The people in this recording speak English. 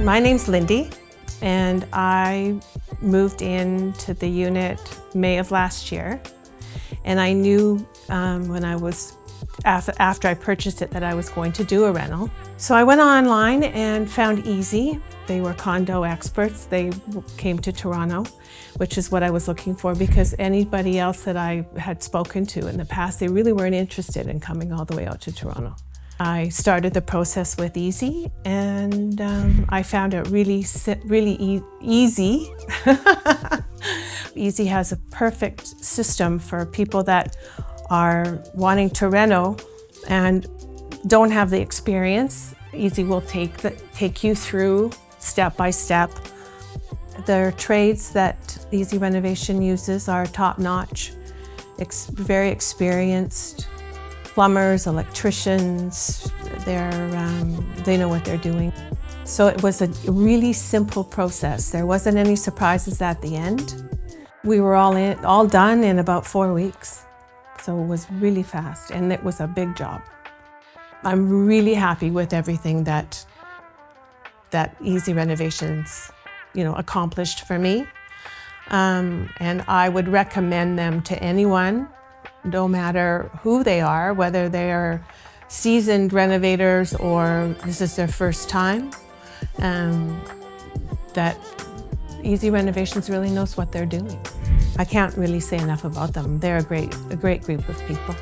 My name's Lindy, and I moved into the unit May of last year. And I knew when I was, after I purchased it, that I was going to do a rental. So I went online and found Easy. They were condo experts. They came to Toronto, which is what I was looking for, because anybody else that I had spoken to in the past, they really weren't interested in coming all the way out to Toronto. I started the process with Easy, and I found it really easy. Easy has a perfect system for people that are wanting to reno and don't have the experience. Easy will take you through step by step. The trades that Easy Renovation uses are top-notch, very experienced. Plumbers, electricians, they know what they're doing. So it was a really simple process. There wasn't any surprises at the end. We were all done in about 4 weeks. So it was really fast, and it was a big job. I'm really happy with everything that Easy Renovations, accomplished for me. And I would recommend them to anyone, no matter who they are, whether they are seasoned renovators or this is their first time, that Easy Renovations really knows what they're doing. I can't really say enough about them. They're a great group of people.